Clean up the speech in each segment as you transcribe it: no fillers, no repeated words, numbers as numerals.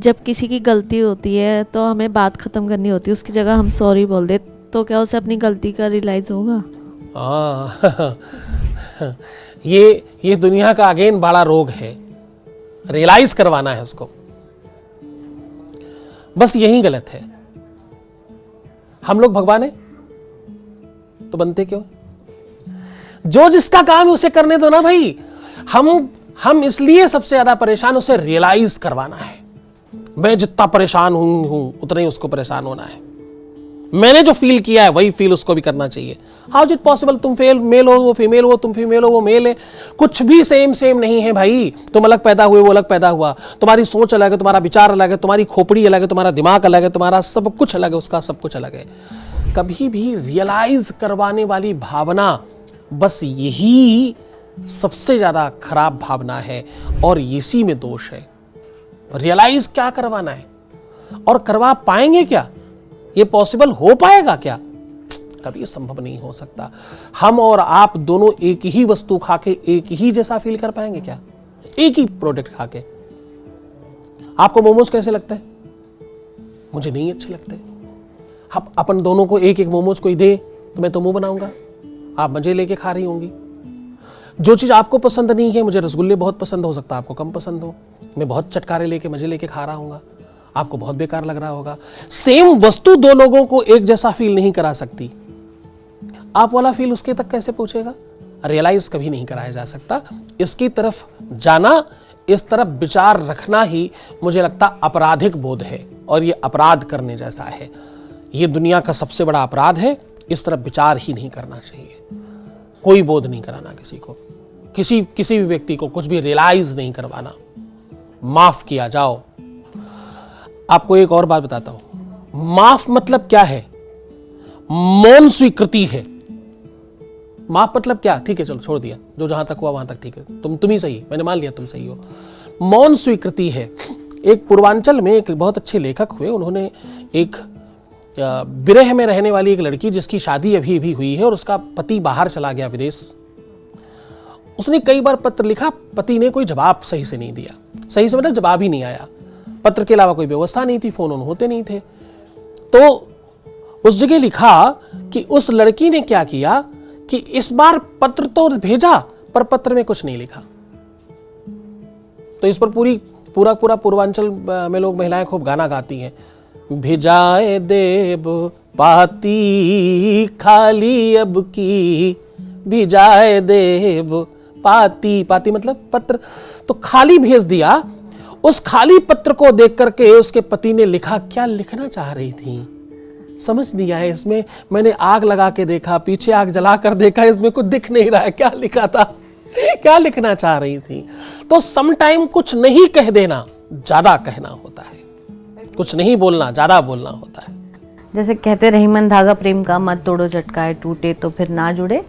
जब किसी की गलती होती है तो हमें बात ख़त्म करनी होती है, उसकी जगह हम सॉरी बोल दे तो क्या उसे अपनी गलती का रियलाइज़ होगा? ये दुनिया का अगेन बड़ा रोग है, रियलाइज करवाना है उसको। बस यही गलत है। हम लोग भगवान है तो बनते क्यों? जो जिसका काम है उसे करने दो ना भाई। हम इसलिए सबसे ज्यादा परेशान, उसे रियलाइज करवाना है। मैं जितना परेशान हूं उतना ही उसको परेशान होना है। मैंने जो फील किया है वही फील उसको भी करना चाहिए। How is it possible? तुम मेल हो वो फीमेल हो, तुम फीमेल हो वो मेल है, कुछ भी सेम नहीं है भाई। तुम अलग पैदा हुए वो अलग पैदा हुआ, तुम्हारी सोच अलग है, तुम्हारा विचार अलग है, तुम्हारी खोपड़ी अलग है, तुम्हारा दिमाग अलग है, तुम्हारा सब कुछ अलग है, उसका सब कुछ अलग है। कभी भी रियलाइज करवाने वाली भावना, बस यही सबसे ज्यादा खराब भावना है और इसी में दोष है। रियलाइज क्या करवाना है और करवा पाएंगे क्या? ये पॉसिबल हो पाएगा क्या? कभी संभव नहीं हो सकता। हम और आप दोनों एक ही वस्तु खा के एक ही जैसा फील कर पाएंगे क्या? एक ही प्रोडक्ट खा के। आपको मोमोज कैसे लगते हैं? मुझे नहीं अच्छे लगते। हम अपन दोनों को एक एक मोमोज कोई दे तो मैं तो मुंह बनाऊंगा, आप मजे लेके खा रही होंगी। जो चीज आपको पसंद नहीं है, मुझे रसगुल्ले बहुत पसंद हो सकता है आपको कम पसंद हो, मैं बहुत चटकारे लेके मजे लेके खा रहा हूंगा, आपको बहुत बेकार लग रहा होगा। सेम वस्तु दो लोगों को एक जैसा फील नहीं करा सकती। आप वाला फील उसके तक कैसे पहुंचेगा? रियलाइज कभी नहीं कराया जा सकता। इसकी तरफ जाना, इस तरफ विचार रखना ही मुझे लगता आपराधिक बोध है और ये अपराध करने जैसा है। ये दुनिया का सबसे बड़ा अपराध है। इस तरफ विचार ही नहीं करना चाहिए, कोई बोध नहीं कराना किसी को, किसी भी व्यक्ति को कुछ भी रियलाइज नहीं करवाना। माफ किया जाओ। आपको एक और बात बताता हूं, माफ मतलब क्या है? मौन स्वीकृति है। माफ मतलब क्या? ठीक है चलो छोड़ दिया, जो जहां तक हुआ वहां तक ठीक है, तुम ही सही, मैंने मान लिया तुम सही हो। मौन स्वीकृति है। एक पूर्वांचल में एक बहुत अच्छे लेखक हुए, उन्होंने एक विरह में रहने वाली एक लड़की जिसकी शादी अभी अभी हुई है और उसका पति बाहर चला गया विदेश, उसने कई बार पत्र लिखा, पति ने कोई जवाब सही से नहीं दिया। सही से मतलब जवाब ही नहीं आया। पत्र के अलावा कोई व्यवस्था नहीं थी, फोन ऑन होते नहीं थे। तो उस जगह लिखा कि उस लड़की ने क्या किया कि इस बार पत्र तो भेजा पर पत्र में कुछ नहीं लिखा। तो इस पर पूरा पूर्वांचल में लोग, महिलाएं खूब गाना गाती हैं, भेजाए देव पाती खाली अब की, भेजाए देव पाती, पाती मतलब पत्र, तो खाली भेज दिया। उस खाली पत्र को देख करके उसके पति ने लिखा, क्या लिखना चाह रही थी समझ नहीं आया इसमें, मैंने आग लगा के देखा, पीछे आग जला कर देखा, इसमें कुछ दिख नहीं रहा है, क्या लिखा था, क्या लिखना चाह रही थी। तो समटाइम कुछ नहीं कह देना ज्यादा कहना होता है, कुछ नहीं बोलना ज्यादा बोलना होता है। जैसे कहते रहीमन धागा प्रेम का मत तोड़ो, झटकाए टूटे तो फिर ना जुड़े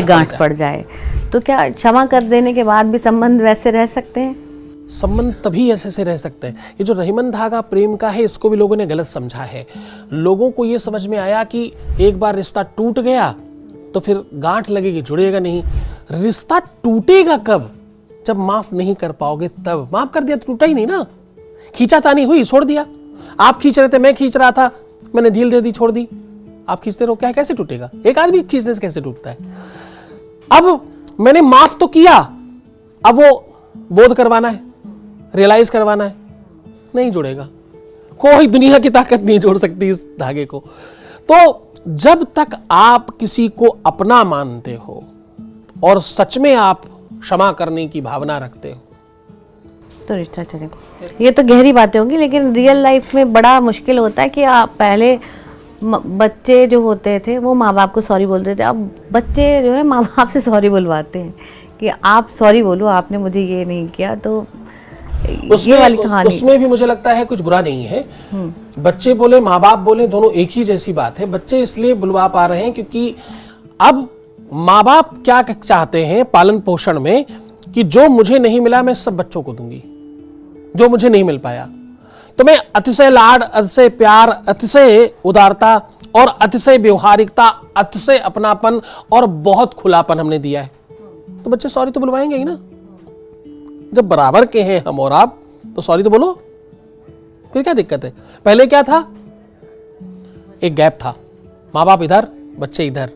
गांठ पड़ जाए। तो क्या क्षमा कर देने के बाद भी संबंध वैसे रह सकते हैं? संबंध तभी ऐसे से रह सकते हैं। ये जो रहीमन धागा प्रेम का है, इसको भी लोगों ने गलत समझा है। लोगों को ये समझ में आया कि एक बार रिश्ता टूट गया तो फिर गांठ लगेगी, जुड़ेगा नहीं। रिश्ता टूटेगा कब? जब माफ नहीं कर पाओगे तब। माफ कर दिया तो टूटा ही नहीं ना, खींचातानी हुई, छोड़ दिया। आप खींच रहे थे, मैं खींच रहा था, मैंने ढील दे दी, छोड़ दी, आप खींचते रहो, क्या कैसे टूटेगा? एक आदमी खींचने से कैसे टूटता है? अब मैंने माफ तो किया, अब वो बोध करवाना है, रियलाइज करवाना है, नहीं जुड़ेगा। कोई दुनिया की ताकत नहीं जोड़ सकती इस धागे को। तो जब तक आप किसी को अपना मानते हो और सच में आप क्षमा करने की भावना रखते हो तो रिश्ता चलेगा। ये तो गहरी बातें होंगी, लेकिन रियल लाइफ में बड़ा मुश्किल होता है कि आप पहले बच्चे जो होते थे वो माँ बाप को सॉरी बोलते थे, अब बच्चे जो है माँ बाप से सॉरी बुलवाते हैं कि आप सॉरी बोलो, आपने मुझे ये नहीं किया। तो उसमें भी मुझे लगता है कुछ बुरा नहीं है। बच्चे बोले माँ बाप बोले, दोनों एक ही जैसी बात है। बच्चे इसलिए बुलवा पा रहे हैं क्योंकि अब माँ बाप क्या चाहते हैं पालन पोषण में कि जो मुझे नहीं मिला मैं सब बच्चों को दूंगी, जो मुझे नहीं मिल पाया। तो मैं अतिशय लाड, अतिशय प्यार, अतिशय उदारता और अतिशय व्यवहारिकता, अतिशय अपनापन और बहुत खुलापन हमने दिया है। तो बच्चे सॉरी तो बुलवाएंगे ही ना। जब बराबर के हैं हम और आप, तो सॉरी तो बोलो। फिर क्या दिक्कत है? पहले क्या था, एक गैप था, माँ बाप इधर बच्चे इधर,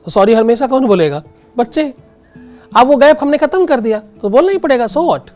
तो सॉरी हमेशा कौन बोलेगा? बच्चे। अब वो गैप हमने खत्म कर दिया तो बोलना ही पड़ेगा, सो व्हाट।